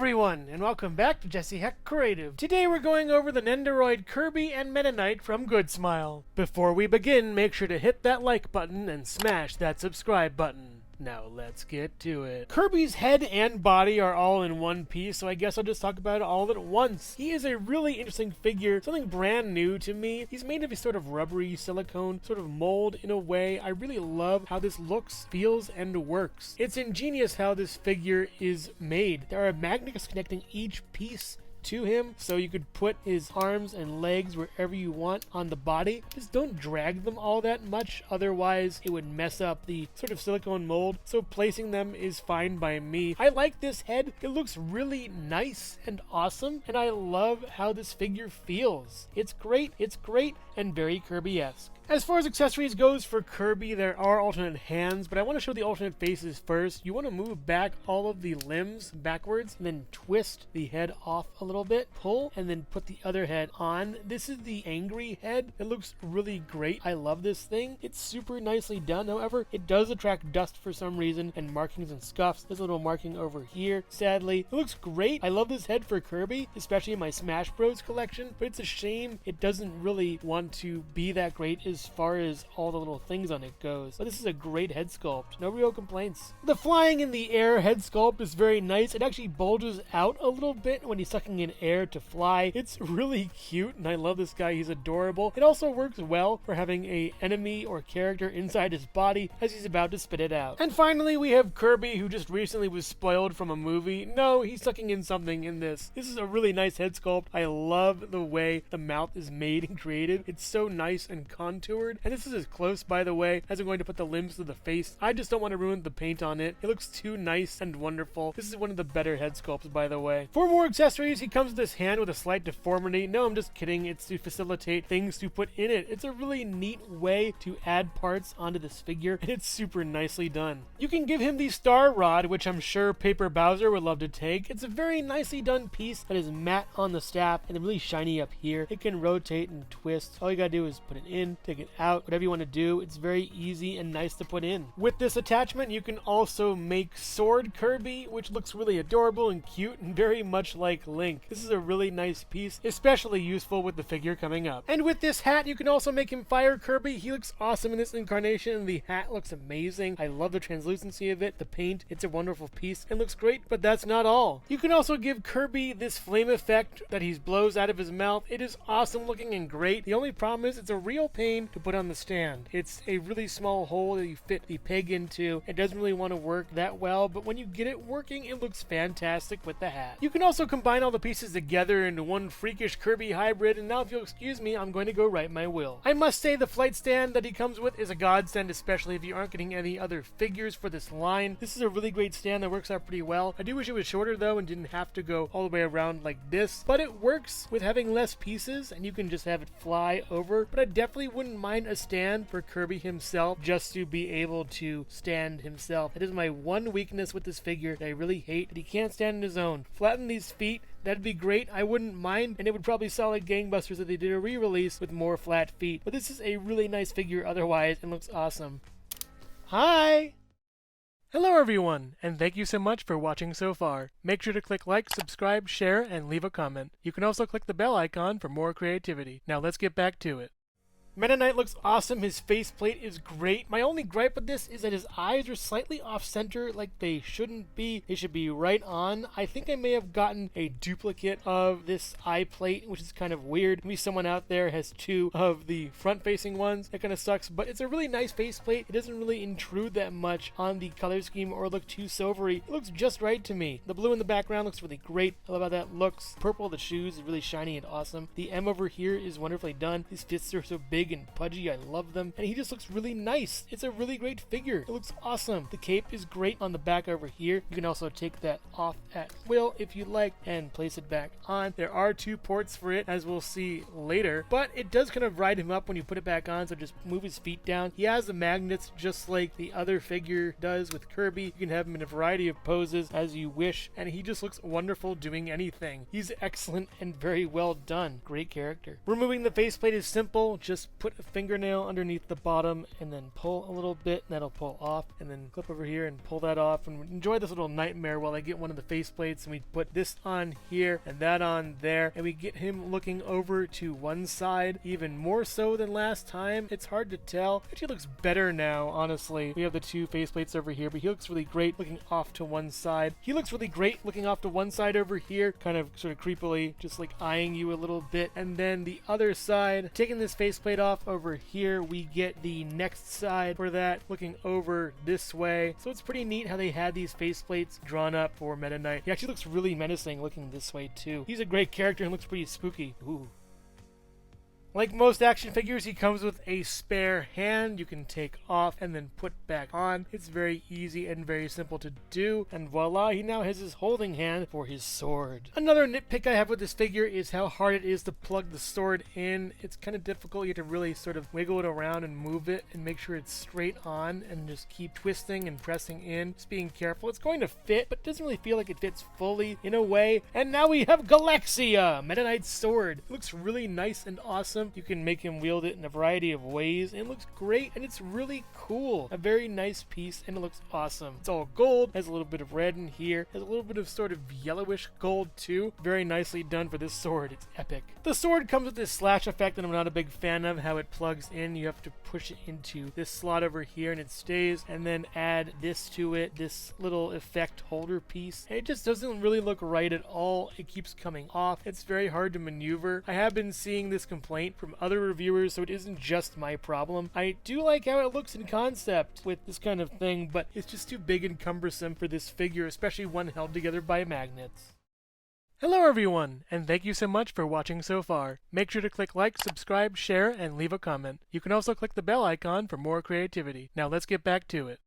everyone, and welcome back to Jesse Hecht Creative. Today we're going over the Nendoroid Kirby and Meta Knight from Good Smile. Before we begin, make sure to hit that like button and smash that subscribe button. Now let's get to it. Kirby's head and body are all in one piece, so I guess I'll just talk about it all at once. He is a really interesting figure, something brand new to me. He's made of a sort of rubbery silicone, sort of mold in a way. I really love how this looks, feels, and works. It's ingenious how this figure is made. There are magnets connecting each piece to him, so you could put his arms and legs wherever you want on the body. Just don't drag them all that much, otherwise it would mess up the sort of silicone mold, so placing them is fine by me. I like this head. It looks really nice and awesome, and I love how this figure feels. It's great, and very Kirby-esque. As far as accessories goes for Kirby, there are alternate hands, but I want to show the alternate faces first. You want to move back all of the limbs backwards, and then twist the head off a little bit, pull, and then put the other head on. This is the angry head. It looks really great. I love this thing. It's super nicely done. However, it does attract dust for some reason, and markings and scuffs. There's a little marking over here, sadly. It looks great. I love this head for Kirby, especially in my Smash Bros collection, but it's a shame it doesn't really want to be that great as far as all the little things on it goes. But this is a great head sculpt. No real complaints. The flying in the air head sculpt is very nice. It actually bulges out a little bit when he's sucking in air to fly. It's really cute, and I love this guy. He's adorable. It also works well for having a enemy or character inside his body as he's about to spit it out. And finally, we have Kirby, who just recently was spoiled from a movie. No, he's sucking in something in this. This is a really nice head sculpt. I love the way the mouth is made and created. It's so nice and contoured. And this is as close, by the way, as I'm going to put the limbs to the face. I just don't want to ruin the paint on it. It looks too nice and wonderful. This is one of the better head sculpts, by the way. For more accessories, he comes with this hand with a slight deformity. No, I'm just kidding. It's to facilitate things to put in it. It's a really neat way to add parts onto this figure, and it's super nicely done. You can give him the Star Rod, which I'm sure Paper Bowser would love to take. It's a very nicely done piece that is matte on the staff and really shiny up here. It can rotate and twist. All you gotta do is put it in, take it out, whatever you want to do. It's very easy and nice to put in. With this attachment, you can also make Sword Kirby, which looks really adorable and cute and very much like Link. This is a really nice piece, especially useful with the figure coming up. And with this hat, you can also make him Fire Kirby. He looks awesome in this incarnation, and the hat looks amazing. I love the translucency of it, the paint. It's a wonderful piece and looks great, but that's not all. You can also give Kirby this flame effect that he blows out of his mouth. It is awesome looking and great. The only problem is it's a real pain to put on the stand. It's a really small hole that you fit the peg into. It doesn't really want to work that well, but when you get it working, it looks fantastic with the hat. You can also combine all the pieces together into one freakish Kirby hybrid, and now if you'll excuse me, I'm going to go write my will. I must say the flight stand that he comes with is a godsend, especially if you aren't getting any other figures for this line. This is a really great stand that works out pretty well. I do wish it was shorter though and didn't have to go all the way around like this, but it works with having less pieces and you can just have it fly over. But I definitely wouldn't mind a stand for Kirby himself, just to be able to stand himself. It is my one weakness with this figure that I really hate, that he can't stand on his own. Flatten these feet. That'd be great. I wouldn't mind, and it would probably sell like gangbusters if they did a re-release with more flat feet. But this is a really nice figure otherwise and looks awesome. Hi! Hello everyone, and thank you so much for watching so far. Make sure to click like, subscribe, share, and leave a comment. You can also click the bell icon for more creativity. Now let's get back to it. Meta Knight looks awesome. His faceplate is great. My only gripe with this is that his eyes are slightly off-center, like they shouldn't be. They should be right on. I think I may have gotten a duplicate of this eye plate, which is kind of weird. Maybe someone out there has two of the front-facing ones. That kind of sucks, but it's a really nice faceplate. It doesn't really intrude that much on the color scheme or look too silvery. It looks just right to me. The blue in the background looks really great. I love how that looks. Purple, the shoes, is really shiny and awesome. The M over here is wonderfully done. These fists are so big and pudgy. I love them, and he just looks really nice. It's a really great figure. It looks awesome. The cape is great on the back over here. You can also take that off at will if you like and place it back on. There are two ports for it, as we'll see later, but it does kind of ride him up when you put it back on, so just move his feet down. He has the magnets just like the other figure does with Kirby. You can have him in a variety of poses as you wish, and he just looks wonderful doing anything. He's excellent and very well done. Great character. Removing the faceplate is simple. Just put a fingernail underneath the bottom and then pull a little bit, and that'll pull off, and then clip over here and pull that off, and enjoy this little nightmare while I get one of the faceplates, and we put this on here and that on there, and we get him looking over to one side even more so than last time. It's hard to tell. Actually looks better now, honestly. We have the two faceplates over here, but he looks really great looking off to one side. He looks really great looking off to one side over here, kind of sort of creepily, just like eyeing you a little bit. And then the other side, taking this faceplate off over here, we get the next side for that, looking over this way. So it's pretty neat how they had these faceplates drawn up for Meta Knight. He actually looks really menacing looking this way too. He's a great character and looks pretty spooky. Ooh. Like most action figures, he comes with a spare hand you can take off and then put back on. It's very easy and very simple to do, and voila, he now has his holding hand for his sword. Another nitpick I have with this figure is how hard it is to plug the sword in. It's kind of difficult. You have to really sort of wiggle it around and move it and make sure it's straight on and just keep twisting and pressing in. Just being careful. It's going to fit, but it doesn't really feel like it fits fully in a way. And now we have Galaxia, Meta Knight's sword. It looks really nice and awesome. You can make him wield it in a variety of ways, and it looks great, and it's really cool. A very nice piece, and it looks awesome. It's all gold, has a little bit of red in here, has a little bit of sort of yellowish gold too. Very nicely done for this sword. It's epic. The sword comes with this slash effect that I'm not a big fan of, how it plugs in. You have to push it into this slot over here, and it stays, and then add this to it, this little effect holder piece. And it just doesn't really look right at all. It keeps coming off. It's very hard to maneuver. I have been seeing this complaint from other reviewers, so it isn't just my problem. I do like how it looks in concept with this kind of thing, but it's just too big and cumbersome for this figure, especially one held together by magnets. Hello everyone, and thank you so much for watching so far. Make sure to click like, subscribe, share, and leave a comment. You can also click the bell icon for more creativity. Now let's get back to it.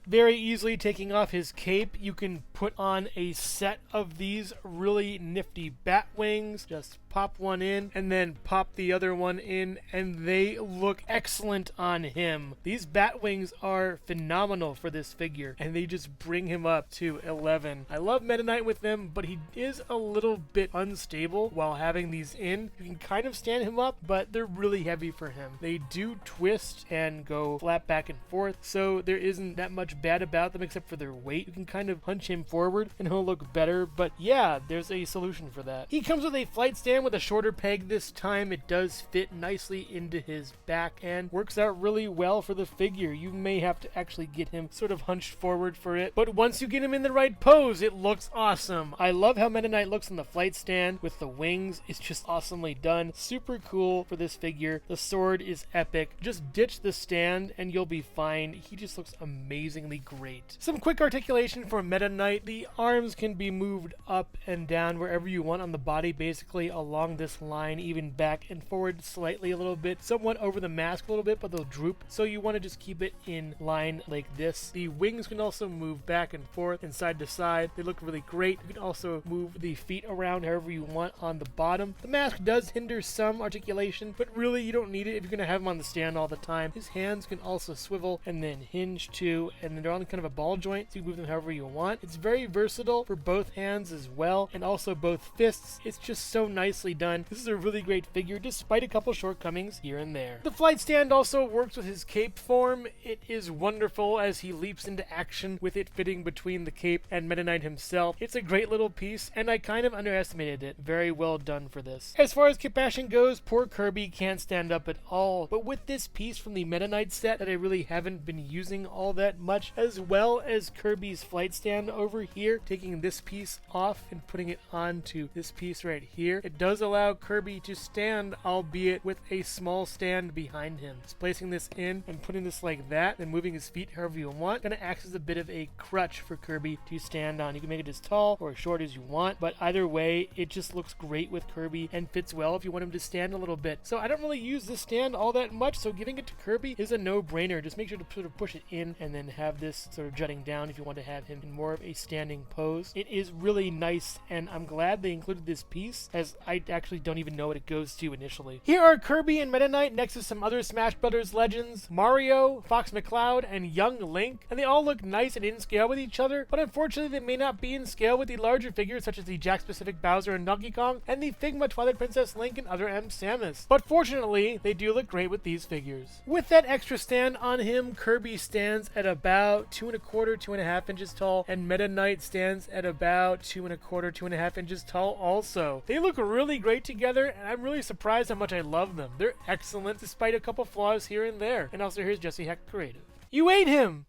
Very easily taking off his cape, you can put on a set of these really nifty bat wings. Just pop one in and then pop the other one in, and they look excellent on him. These bat wings are phenomenal for this figure, and they just bring him up to 11. I love Meta Knight with them, but he is a little bit unstable while having these in. You can kind of stand him up, but they're really heavy for him. They do twist and go flat back and forth, so there isn't that much bad about them except for their weight. You can kind of hunch him forward and he'll look better, but yeah, there's a solution for that. He comes with a flight stand with a shorter peg this time. It does fit nicely into his back and works out really well for the figure. You may have to actually get him sort of hunched forward for it, but once you get him in the right pose, it looks awesome. I love how Meta Knight looks on the flight stand with the wings. It's just awesomely done. Super cool for this figure. The sword is epic. Just ditch the stand and you'll be fine. He just looks amazingly great. Some quick articulation for Meta Knight. The arms can be moved up and down wherever you want on the body, basically along this line, even back and forward slightly a little bit, somewhat over the mask a little bit, but they'll droop, so you want to just keep it in line like this. The wings can also move back and forth and side to side. They look really great. You can also move the feet around however you want on the bottom. The mask does hinder some articulation, but really you don't need it if you're going to have him on the stand all the time. His hands can also swivel and then hinge too, and they're on kind of a ball joint, so you move them however you want. It's very versatile for both hands as well, and also both fists. It's just so nicely done. This is a really great figure, despite a couple shortcomings here and there. The flight stand also works with his cape form. It is wonderful as he leaps into action with it fitting between the cape and Meta Knight himself. It's a great little piece, and I kind of underestimated it. Very well done for this. As far as compassion goes, poor Kirby can't stand up at all, but with this piece from the Meta Knight set that I really haven't been using all that much, as well as Kirby's flight stand over here, taking this piece off and putting it onto this piece right here, it does allow Kirby to stand, albeit with a small stand behind him. Just placing this in and putting this like that, and moving his feet however you want, kind of acts as a bit of a crutch for Kirby to stand on. You can make it as tall or as short as you want, but either way, it just looks great with Kirby and fits well if you want him to stand a little bit. So I don't really use this stand all that much, so giving it to Kirby is a no-brainer. Just make sure to sort of push it in and then have have this sort of jutting down if you want to have him in more of a standing pose. It is really nice, and I'm glad they included this piece, as I actually don't even know what it goes to initially. Here are Kirby and Meta Knight next to some other Smash Brothers legends, Mario, Fox McCloud, and young Link, and they all look nice and in scale with each other, but unfortunately they may not be in scale with the larger figures such as the Jack-specific Bowser and Donkey Kong, and the Figma Twilight Princess Link and other M. Samus. But fortunately, they do look great with these figures. With that extra stand on him, Kirby stands at about 2 1/4, 2.5 inches tall, and Meta Knight stands at about 2 1/4, 2.5 inches tall also. They look really great together, and I'm really surprised how much I love them. They're excellent despite a couple flaws here and there. And also here's Jesse Hecht Creative. You ate him!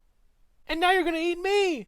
And now you're gonna eat me!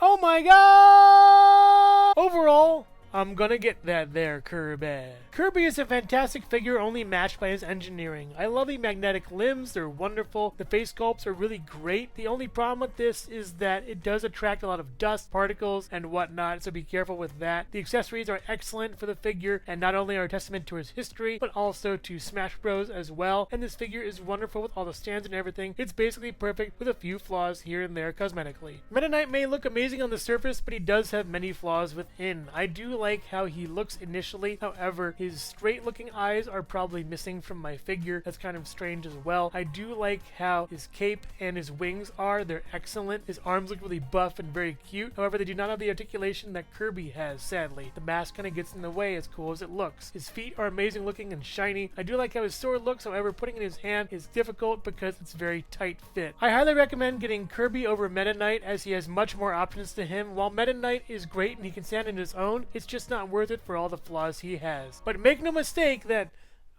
Oh my god! Overall, I'm gonna get that there, Kirby. Kirby is a fantastic figure only matched by his engineering. I love the magnetic limbs, they're wonderful. The face sculpts are really great. The only problem with this is that it does attract a lot of dust, particles, and whatnot, so be careful with that. The accessories are excellent for the figure, and not only are a testament to his history, but also to Smash Bros. As well. And this figure is wonderful with all the stands and everything. It's basically perfect with a few flaws here and there cosmetically. Meta Knight may look amazing on the surface, but he does have many flaws within. I do like how he looks initially, however, his straight looking eyes are probably missing from my figure. That's kind of strange as well. I do like how his cape and his wings are. They're excellent. His arms look really buff and very cute. However, they do not have the articulation that Kirby has, sadly. The mask kind of gets in the way as cool as it looks. His feet are amazing looking and shiny. I do like how his sword looks, however, putting it in his hand is difficult because it's very tight fit. I highly recommend getting Kirby over Meta Knight as he has much more options to him. While Meta Knight is great and he can stand on his own, it's just not worth it for all the flaws he has. But make no mistake that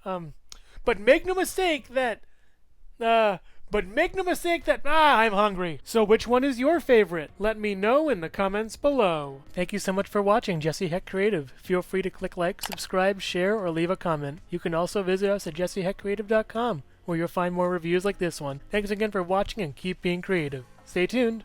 I'm hungry. So which one is your favorite? Let me know in the comments below. Thank you so much for watching Jesse Hecht Creative. Feel free to click like, subscribe, share, or leave a comment. You can also visit us at jessehechtcreative.com, where you'll find more reviews like this one. Thanks again for watching and keep being creative. Stay tuned.